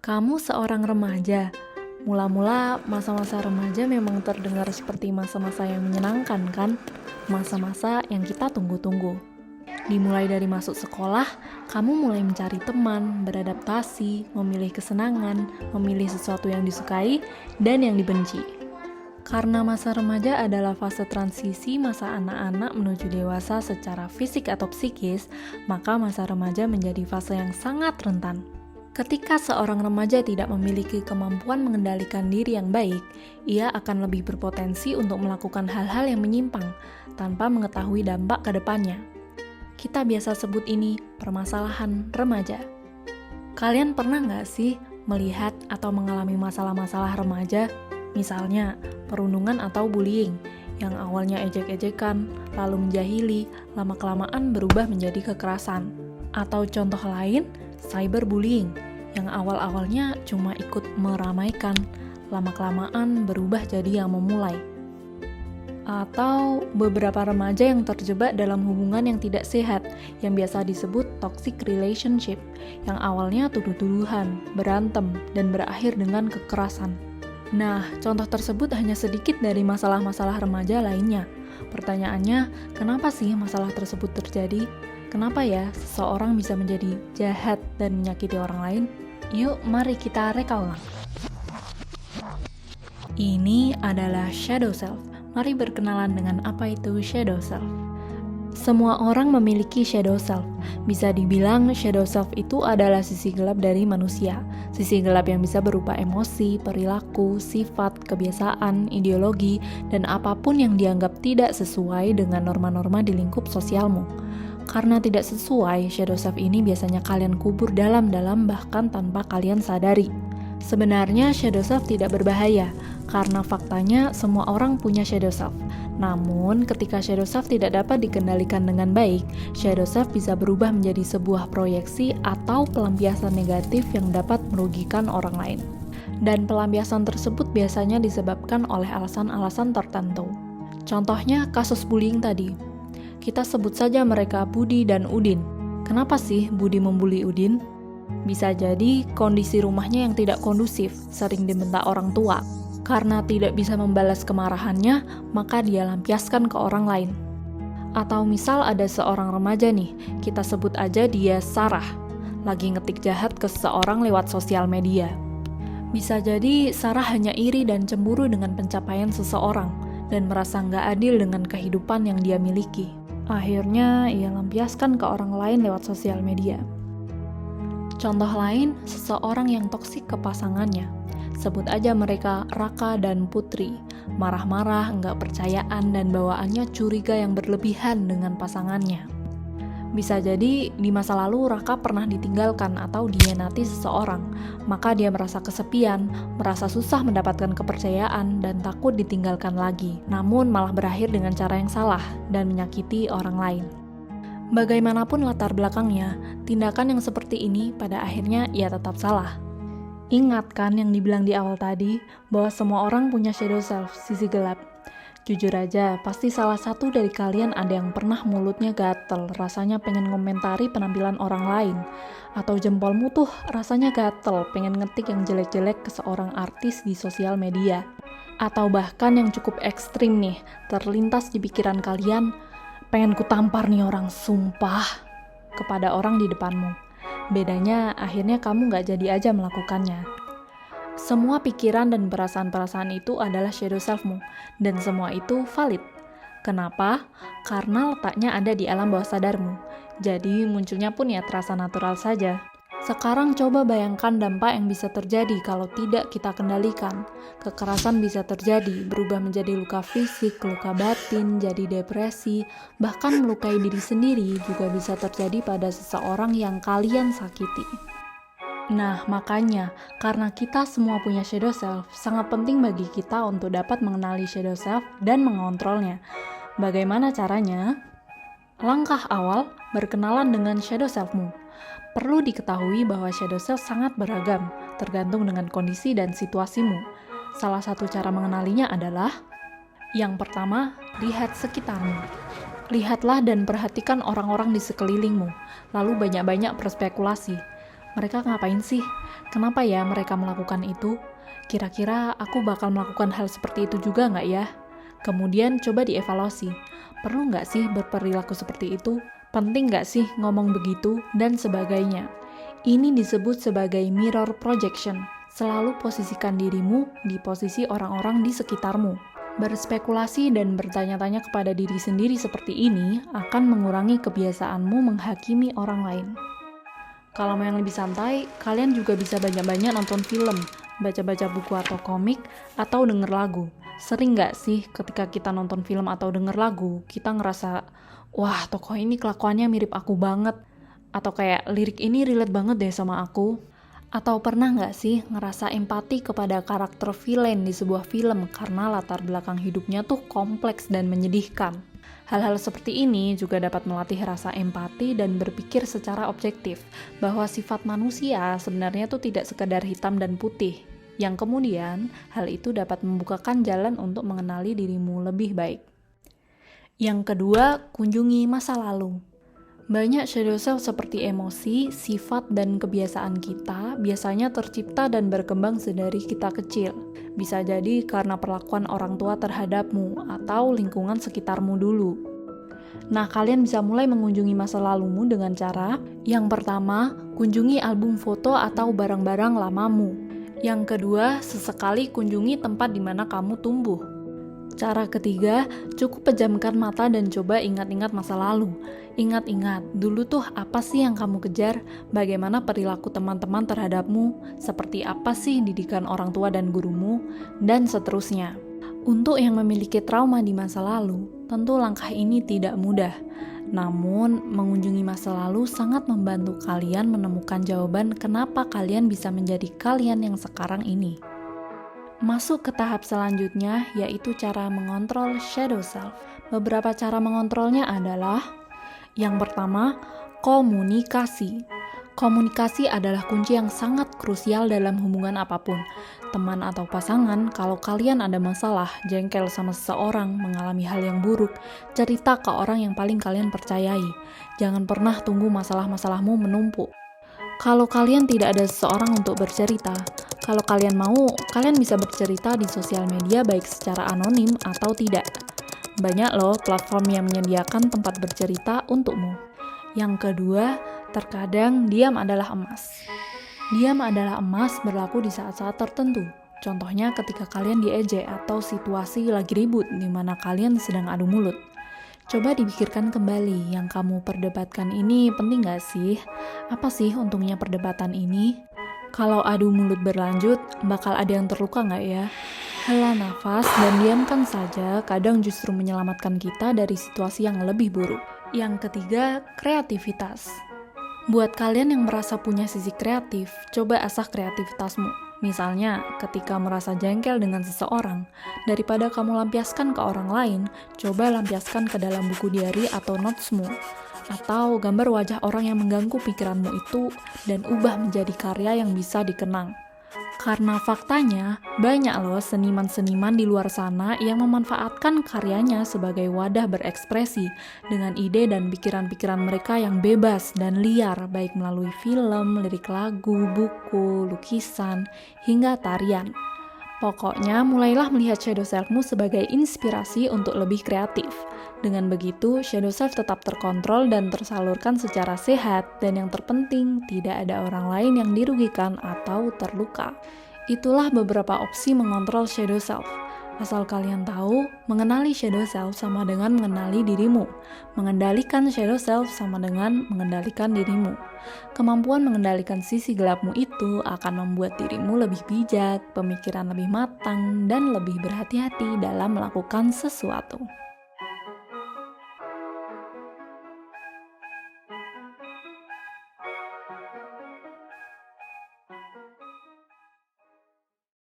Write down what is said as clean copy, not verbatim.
Kamu seorang remaja. Mula-mula masa-masa remaja memang terdengar seperti masa-masa yang menyenangkan kan? Masa-masa yang kita tunggu-tunggu. Dimulai dari masuk sekolah, kamu mulai mencari teman, beradaptasi, memilih kesenangan, memilih sesuatu yang disukai, dan yang dibenci. Karena masa remaja adalah fase transisi masa anak-anak menuju dewasa secara fisik atau psikis, maka masa remaja menjadi fase yang sangat rentan. Ketika seorang remaja tidak memiliki kemampuan mengendalikan diri yang baik, ia akan lebih berpotensi untuk melakukan hal-hal yang menyimpang tanpa mengetahui dampak ke depannya. Kita biasa sebut ini permasalahan remaja. Kalian pernah nggak sih melihat atau mengalami masalah-masalah remaja? Misalnya, perundungan atau bullying, yang awalnya ejek-ejekan, lalu menjahili, lama-kelamaan berubah menjadi kekerasan. Atau contoh lain, cyberbullying, yang awal-awalnya cuma ikut meramaikan, lama-kelamaan berubah jadi yang memulai. Atau beberapa remaja yang terjebak dalam hubungan yang tidak sehat, yang biasa disebut toxic relationship, yang awalnya tuduh-tuduhan, berantem, dan berakhir dengan kekerasan. Nah, contoh tersebut hanya sedikit dari masalah-masalah remaja lainnya. Pertanyaannya, kenapa sih masalah tersebut terjadi? Kenapa ya seseorang bisa menjadi jahat dan menyakiti orang lain? Yuk, mari kita reka ulang. Ini adalah shadow self. Mari berkenalan dengan apa itu shadow self. Semua orang memiliki shadow self. Bisa dibilang shadow self itu adalah sisi gelap dari manusia. Sisi gelap yang bisa berupa emosi, perilaku, sifat, kebiasaan, ideologi, dan apapun yang dianggap tidak sesuai dengan norma-norma di lingkup sosialmu. Karena tidak sesuai, shadow self ini biasanya kalian kubur dalam-dalam bahkan tanpa kalian sadari. Sebenarnya shadow self tidak berbahaya, karena faktanya semua orang punya shadow self. Namun, ketika shadow self tidak dapat dikendalikan dengan baik, shadow self bisa berubah menjadi sebuah proyeksi atau pelampiasan negatif yang dapat merugikan orang lain. Dan pelampiasan tersebut biasanya disebabkan oleh alasan-alasan tertentu. Contohnya kasus bullying tadi. Kita sebut saja mereka Budi dan Udin. Kenapa sih Budi membuli Udin? Bisa jadi kondisi rumahnya yang tidak kondusif, sering dibentak orang tua. Karena tidak bisa membalas kemarahannya, maka dia lampiaskan ke orang lain. Atau misal ada seorang remaja nih, kita sebut aja dia Sarah, lagi ngetik jahat ke seseorang lewat sosial media. Bisa jadi Sarah hanya iri dan cemburu dengan pencapaian seseorang, dan merasa nggak adil dengan kehidupan yang dia miliki. Akhirnya, ia lampiaskan ke orang lain lewat sosial media. Contoh lain, seseorang yang toksik ke pasangannya. Sebut aja mereka Raka dan Putri. Marah-marah, nggak percayaan, dan bawaannya curiga yang berlebihan dengan pasangannya. Bisa jadi di masa lalu Raka pernah ditinggalkan atau dihianati seseorang. Maka dia merasa kesepian, merasa susah mendapatkan kepercayaan, dan takut ditinggalkan lagi. Namun malah berakhir dengan cara yang salah dan menyakiti orang lain. Bagaimanapun latar belakangnya, tindakan yang seperti ini pada akhirnya ia tetap salah. Ingat kan yang dibilang di awal tadi, bahwa semua orang punya shadow self, sisi gelap. Jujur aja, pasti salah satu dari kalian ada yang pernah mulutnya gatel, rasanya pengen ngomentari penampilan orang lain. Atau jempolmu tuh rasanya gatel, pengen ngetik yang jelek-jelek ke seorang artis di sosial media. Atau bahkan yang cukup ekstrim nih, terlintas di pikiran kalian, pengen kutampar nih orang, sumpah, kepada orang di depanmu. Bedanya, akhirnya kamu nggak jadi aja melakukannya. Semua pikiran dan perasaan-perasaan itu adalah shadow self-mu, dan semua itu valid. Kenapa? Karena letaknya ada di alam bawah sadarmu. Jadi munculnya pun ya terasa natural saja. Sekarang coba bayangkan dampak yang bisa terjadi kalau tidak kita kendalikan. Kekerasan bisa terjadi, berubah menjadi luka fisik, luka batin, jadi depresi, bahkan melukai diri sendiri juga bisa terjadi pada seseorang yang kalian sakiti. Nah, makanya, karena kita semua punya shadow self, sangat penting bagi kita untuk dapat mengenali shadow self dan mengontrolnya. Bagaimana caranya? Langkah awal, berkenalan dengan shadow self-mu. Perlu diketahui bahwa shadow self sangat beragam, tergantung dengan kondisi dan situasimu. Salah satu cara mengenalinya adalah, yang pertama, lihat sekitarmu. Lihatlah dan perhatikan orang-orang di sekelilingmu, lalu banyak-banyak berspekulasi. Mereka ngapain sih? Kenapa ya mereka melakukan itu? Kira-kira aku bakal melakukan hal seperti itu juga nggak ya? Kemudian coba dievaluasi. Perlu nggak sih berperilaku seperti itu? Penting nggak sih ngomong begitu? Dan sebagainya. Ini disebut sebagai mirror projection. Selalu posisikan dirimu di posisi orang-orang di sekitarmu. Berspekulasi dan bertanya-tanya kepada diri sendiri seperti ini akan mengurangi kebiasaanmu menghakimi orang lain. Kalau mau yang lebih santai, kalian juga bisa banyak-banyak nonton film, baca-baca buku atau komik, atau denger lagu. Sering nggak sih ketika kita nonton film atau denger lagu, kita ngerasa, wah tokoh ini kelakuannya mirip aku banget, atau kayak lirik ini relate banget deh sama aku. Atau pernah nggak sih ngerasa empati kepada karakter villain di sebuah film karena latar belakang hidupnya tuh kompleks dan menyedihkan? Hal-hal seperti ini juga dapat melatih rasa empati dan berpikir secara objektif bahwa sifat manusia sebenarnya tuh tidak sekedar hitam dan putih, yang kemudian hal itu dapat membukakan jalan untuk mengenali dirimu lebih baik. Yang kedua, kunjungi masa lalu. Banyak shadow self seperti emosi, sifat, dan kebiasaan kita biasanya tercipta dan berkembang sedari kita kecil. Bisa jadi karena perlakuan orang tua terhadapmu atau lingkungan sekitarmu dulu. Nah, kalian bisa mulai mengunjungi masa lalumu dengan cara yang pertama, kunjungi album foto atau barang-barang lamamu. Yang kedua, sesekali kunjungi tempat di mana kamu tumbuh. Cara ketiga, cukup pejamkan mata dan coba ingat-ingat masa lalu. Ingat-ingat, dulu tuh apa sih yang kamu kejar? Bagaimana perilaku teman-teman terhadapmu? Seperti apa sih didikan orang tua dan gurumu? Dan seterusnya. Untuk yang memiliki trauma di masa lalu, tentu langkah ini tidak mudah. Namun, mengunjungi masa lalu sangat membantu kalian menemukan jawaban kenapa kalian bisa menjadi kalian yang sekarang ini. Masuk ke tahap selanjutnya, yaitu cara mengontrol shadow self. Beberapa cara mengontrolnya adalah: yang pertama, komunikasi. Komunikasi adalah kunci yang sangat krusial dalam hubungan apapun. Teman atau pasangan, kalau kalian ada masalah, jengkel sama seseorang, mengalami hal yang buruk, cerita ke orang yang paling kalian percayai. Jangan pernah tunggu masalah-masalahmu menumpuk. Kalau kalian tidak ada seseorang untuk bercerita, kalau kalian mau, kalian bisa bercerita di sosial media baik secara anonim atau tidak. Banyak loh platform yang menyediakan tempat bercerita untukmu. Yang kedua, terkadang diam adalah emas. Diam adalah emas berlaku di saat-saat tertentu. Contohnya ketika kalian diejek atau situasi lagi ribut di mana kalian sedang adu mulut. Coba dipikirkan kembali, yang kamu perdebatkan ini penting gak sih? Apa sih untungnya perdebatan ini? Kalau adu mulut berlanjut, bakal ada yang terluka gak ya? Hela nafas dan diamkan saja, kadang justru menyelamatkan kita dari situasi yang lebih buruk. Yang ketiga, kreativitas. Buat kalian yang merasa punya sisi kreatif, coba asah kreativitasmu. Misalnya, ketika merasa jengkel dengan seseorang, daripada kamu lampiaskan ke orang lain, coba lampiaskan ke dalam buku diary atau notesmu. Atau gambar wajah orang yang mengganggu pikiranmu itu dan ubah menjadi karya yang bisa dikenang. Karena faktanya, banyak loh seniman-seniman di luar sana yang memanfaatkan karyanya sebagai wadah berekspresi dengan ide dan pikiran-pikiran mereka yang bebas dan liar, baik melalui film, lirik lagu, buku, lukisan, hingga tarian. Pokoknya, mulailah melihat shadow self-mu sebagai inspirasi untuk lebih kreatif. Dengan begitu, shadow self tetap terkontrol dan tersalurkan secara sehat, dan yang terpenting, tidak ada orang lain yang dirugikan atau terluka. Itulah beberapa opsi mengontrol shadow self. Asal kalian tahu, mengenali shadow self sama dengan mengenali dirimu. Mengendalikan shadow self sama dengan mengendalikan dirimu. Kemampuan mengendalikan sisi gelapmu itu akan membuat dirimu lebih bijak, pemikiran lebih matang, dan lebih berhati-hati dalam melakukan sesuatu.